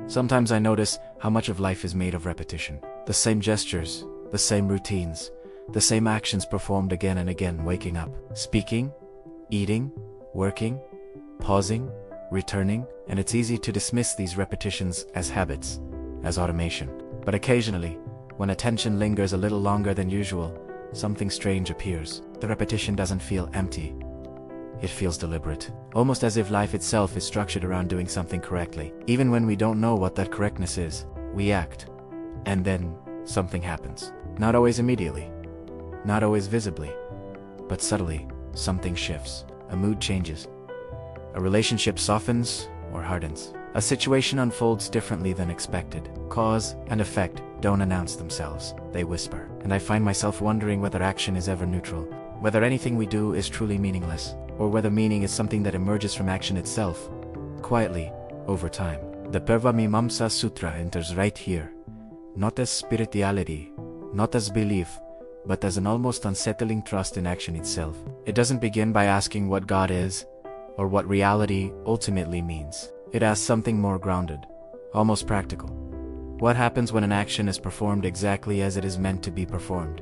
Sometimes I notice how much of life is made of repetition. The same gestures, the same routines, the same actions performed again and again, waking up, speaking, eating, working, pausing, returning, and it's easy to dismiss these repetitions as habits, as automation. But occasionally, when attention lingers a little longer than usual, something strange appears. The repetition doesn't feel empty. It feels deliberate, almost as if life itself is structured around doing something correctly. Even when we don't know what that correctness is, we act, and then something happens. Not always immediately, not always visibly, but subtly, something shifts. A mood changes. A relationship softens or hardens. A situation unfolds differently than expected. Cause and effect don't announce themselves, they whisper. And I find myself wondering whether action is ever neutral, whether anything we do is truly meaningless, or whether meaning is something that emerges from action itself, quietly, over time. The Pūrva Mīmāṁsā Sūtra enters right here, not as spirituality, not as belief, but as an almost unsettling trust in action itself. It doesn't begin by asking what God is, or what reality ultimately means. It asks something more grounded, almost practical. What happens when an action is performed exactly as it is meant to be performed?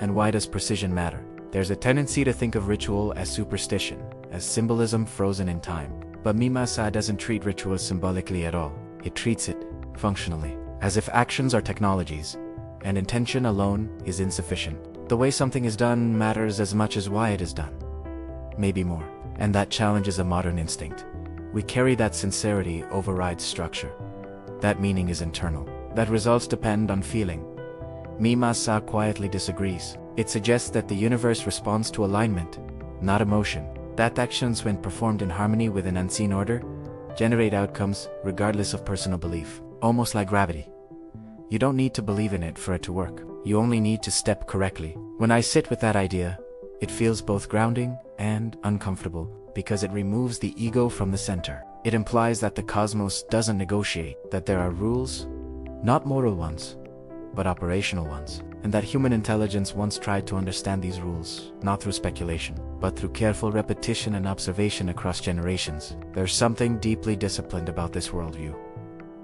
And why does precision matter? There's a tendency to think of ritual as superstition, as symbolism frozen in time. But Mīmāṁsā doesn't treat ritual symbolically at all. It treats it functionally, as if actions are technologies, and intention alone is insufficient. The way something is done matters as much as why it is done. Maybe more. And that challenges a modern instinct. We carry that sincerity overrides structure. That meaning is internal. That results depend on feeling. Mīmāṁsā quietly disagrees. It suggests that the universe responds to alignment, not emotion. That actions, when performed in harmony with an unseen order, generate outcomes regardless of personal belief. Almost like gravity. You don't need to believe in it for it to work. You only need to step correctly. When I sit with that idea, it feels both grounding and uncomfortable, because it removes the ego from the center. It implies that the cosmos doesn't negotiate, that there are rules, not moral ones, but operational ones, and that human intelligence once tried to understand these rules, not through speculation, but through careful repetition and observation across generations. There's something deeply disciplined about this worldview.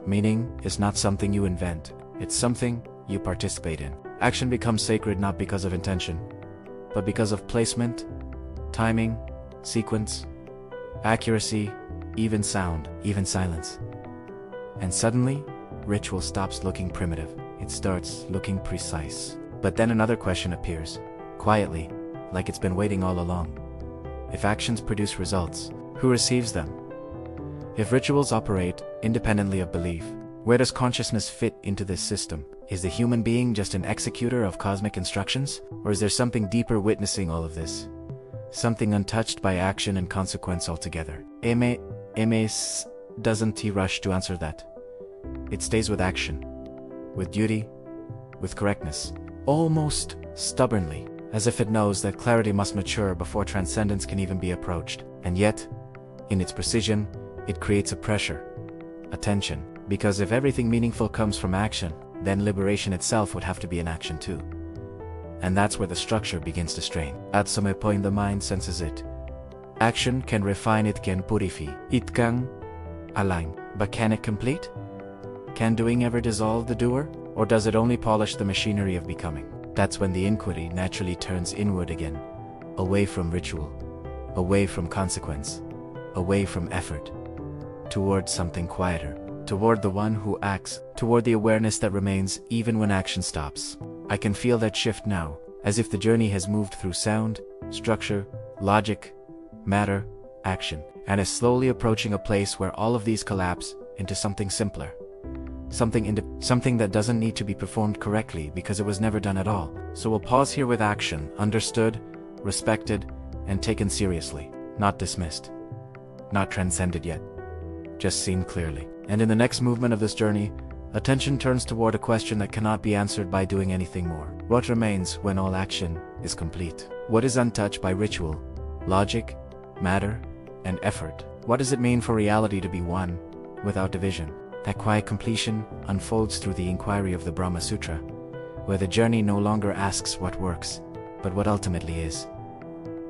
Meaning is not something you invent, it's something you participate in. Action becomes sacred not because of intention, but because of placement, timing, sequence, accuracy, even sound, even silence. And suddenly, ritual stops looking primitive. It starts looking precise. But then another question appears, quietly, like it's been waiting all along. If actions produce results, who receives them? If rituals operate independently of belief, where does consciousness fit into this system? Is the human being just an executor of cosmic instructions? Or is there something deeper witnessing all of this? Something untouched by action and consequence altogether? MS doesn't rush to answer that. It stays with action, with duty, with correctness, almost stubbornly, as if it knows that clarity must mature before transcendence can even be approached. And yet, in its precision, it creates a pressure, a tension, because if everything meaningful comes from action, then liberation itself would have to be an action too. And that's where the structure begins to strain. At some point the mind senses it. Action can refine, it can purify, it can align. But can it complete? Can doing ever dissolve the doer? Or does it only polish the machinery of becoming? That's when the inquiry naturally turns inward again, away from ritual, away from consequence, away from effort, toward something quieter, toward the one who acts, toward the awareness that remains even when action stops. I can feel that shift now, as if the journey has moved through sound, structure, logic, matter, action, and is slowly approaching a place where all of these collapse into something simpler. Something that doesn't need to be performed correctly because it was never done at all. So we'll pause here with action, understood, respected, and taken seriously, not dismissed, not transcended yet, just seen clearly. And in the next movement of this journey, attention turns toward a question that cannot be answered by doing anything more. What remains when all action is complete? What is untouched by ritual, logic, matter, and effort? What does it mean for reality to be one, without division? That quiet completion unfolds through the inquiry of the Brahma Sutra, where the journey no longer asks what works, but what ultimately is.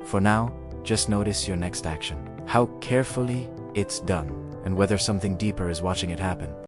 For now, just notice your next action, how carefully it's done, and whether something deeper is watching it happen.